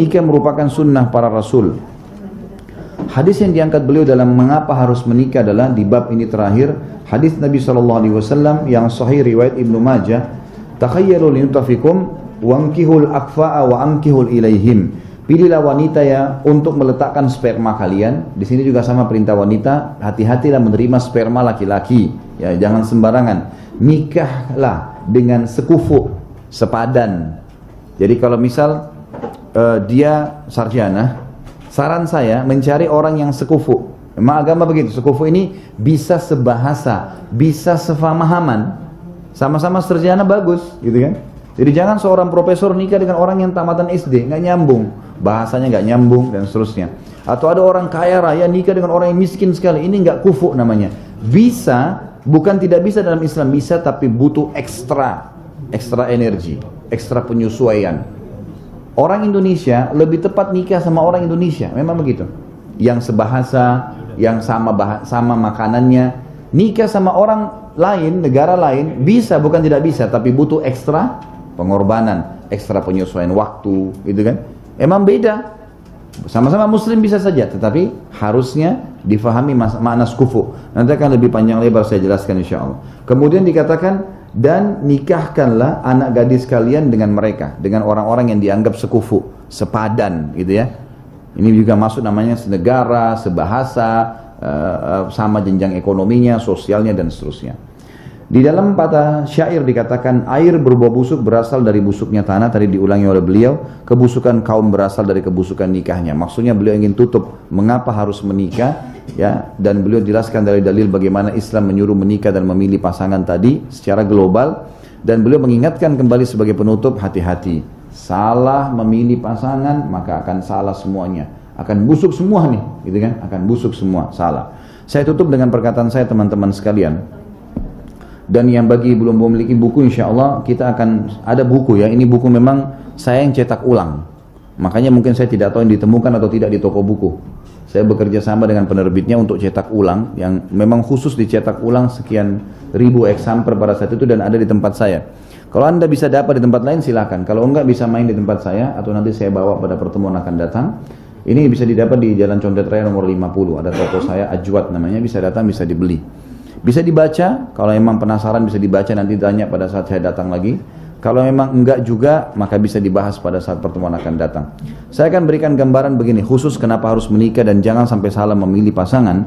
menikah merupakan sunnah para rasul. Hadis yang diangkat beliau dalam mengapa harus menikah adalah di bab ini terakhir, hadis Nabi SAW yang sahih riwayat Ibnu Majah, takhayyaru linutafikum wankihul akfa'a wa ankihul ilaihim. Pilihlah wanita ya untuk meletakkan sperma kalian. Di sini juga sama perintah wanita, hati-hatilah menerima sperma laki-laki. Ya, jangan sembarangan. Nikahlah dengan sekufu, sepadan. Jadi kalau misal dia sarjana, saran saya mencari orang yang sekufu. Memang agama begitu, sekufu ini bisa sebahasa, bisa sefamahaman. Sama-sama sarjana bagus, gitu kan? Jadi jangan seorang profesor nikah dengan orang yang tamatan SD, nggak nyambung, bahasanya nggak nyambung dan seterusnya. Atau ada orang kaya raya nikah dengan orang yang miskin sekali, ini nggak kufu namanya. Bisa, bukan tidak bisa dalam Islam, bisa tapi butuh ekstra energi, ekstra penyesuaian. Orang Indonesia lebih tepat nikah sama orang Indonesia, memang begitu. Yang sebahasa, yang sama makanannya. Nikah sama orang lain, negara lain, bisa bukan tidak bisa, tapi butuh ekstra pengorbanan, ekstra penyesuaian waktu, gitu kan? Emang beda. Sama-sama muslim bisa saja, tetapi harusnya difahami makna skufu. Nanti akan lebih panjang lebar saya jelaskan insyaallah. Kemudian dikatakan, dan nikahkanlah anak gadis kalian dengan mereka, dengan orang-orang yang dianggap sekufu, sepadan, gitu ya. Ini juga masuk namanya senegara, sebahasa, sama jenjang ekonominya, sosialnya dan seterusnya. Di dalam patah syair dikatakan, air berbau busuk berasal dari busuknya tanah, tadi diulangi oleh beliau, kebusukan kaum berasal dari kebusukan nikahnya. Maksudnya beliau ingin tutup mengapa harus menikah, ya, dan beliau jelaskan dari dalil bagaimana Islam menyuruh menikah dan memilih pasangan tadi secara global, dan beliau mengingatkan kembali sebagai penutup, hati-hati, salah memilih pasangan maka akan salah semuanya, akan busuk semua nih, gitu kan, akan busuk semua, salah. Saya tutup dengan perkataan saya teman-teman sekalian. Dan yang bagi belum memiliki buku, insya Allah kita akan ada buku ya. Ini buku memang saya yang cetak ulang. Makanya mungkin saya tidak tahu yang ditemukan atau tidak di toko buku. Saya bekerja sama dengan penerbitnya untuk cetak ulang, yang memang khusus dicetak ulang sekian ribu eksemplar pada saat itu dan ada di tempat saya. Kalau Anda bisa dapat di tempat lain silakan. Kalau enggak bisa main di tempat saya atau nanti saya bawa pada pertemuan akan datang. Ini bisa didapat di Jalan Condet Raya nomor 50. Ada toko saya, Ajwat namanya, bisa datang, bisa dibeli. Bisa dibaca, kalau memang penasaran bisa dibaca, nanti tanya pada saat saya datang lagi. Kalau memang enggak juga, maka bisa dibahas pada saat pertemuan akan datang. Saya akan berikan gambaran begini, khusus kenapa harus menikah dan jangan sampai salah memilih pasangan.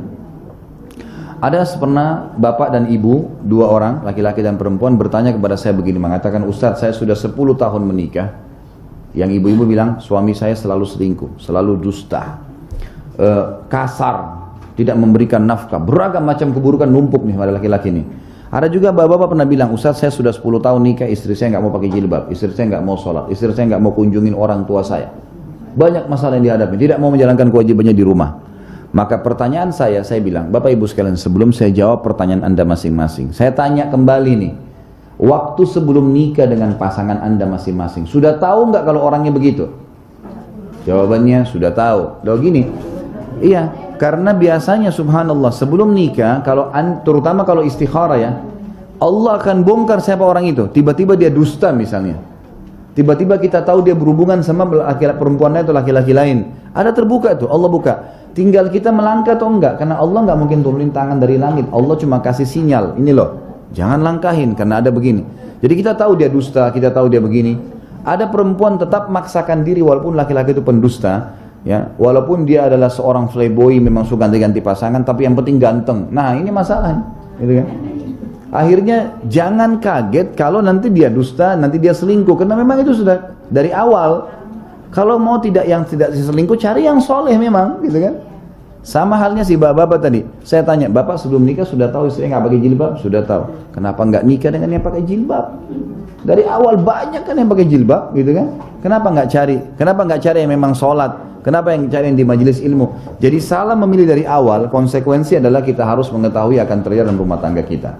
Ada pernah bapak dan ibu, dua orang, laki-laki dan perempuan, bertanya kepada saya begini, mengatakan, Ustadz, saya sudah 10 tahun menikah. Yang ibu-ibu bilang, suami saya selalu selingkuh, selalu dusta, kasar, tidak memberikan nafkah, beragam macam keburukan numpuk nih pada laki-laki ini. Ada juga bapak-bapak pernah bilang, Ustaz, saya sudah 10 tahun nikah, istri saya nggak mau pakai jilbab, istri saya nggak mau sholat, istri saya nggak mau kunjungin orang tua saya. Banyak masalah yang dihadapi, tidak mau menjalankan kewajibannya di rumah. Maka pertanyaan saya bilang, Bapak Ibu sekalian, sebelum saya jawab pertanyaan Anda masing-masing, saya tanya kembali nih, waktu sebelum nikah dengan pasangan Anda masing-masing, sudah tahu nggak kalau orangnya begitu? Jawabannya sudah tahu. Loh gini, iya, karena biasanya subhanallah sebelum nikah, terutama kalau istikharah ya, Allah akan bongkar siapa orang itu. Tiba-tiba dia dusta misalnya, tiba-tiba kita tahu dia berhubungan sama laki-laki perempuannya atau laki-laki lain, ada terbuka tuh, Allah buka. Tinggal kita melangkah atau enggak, karena Allah nggak mungkin turunin tangan dari langit. Allah cuma kasih sinyal, ini loh, jangan langkahin karena ada begini. Jadi kita tahu dia dusta, kita tahu dia begini. Ada perempuan tetap maksakan diri walaupun laki-laki itu pendusta. Ya, walaupun dia adalah seorang playboy, memang suka ganti-ganti pasangan, tapi yang penting ganteng. Nah, ini masalahnya, gitu kan? Akhirnya jangan kaget kalau nanti dia dusta, nanti dia selingkuh, karena memang itu sudah dari awal. Kalau mau tidak selingkuh, cari yang soleh memang, gitu kan? Sama halnya si bapak tadi. Saya tanya, bapak sebelum nikah sudah tahu istrinya nggak pakai jilbab? Sudah tahu. Kenapa nggak nikah dengan yang pakai jilbab? Dari awal banyak kan yang pakai jilbab, gitu kan? Kenapa nggak cari? Kenapa nggak cari yang memang sholat? Kenapa yang cari yang di majelis ilmu? Jadi salah memilih dari awal, konsekuensi adalah kita harus mengetahui akan terjadi dalam rumah tangga kita.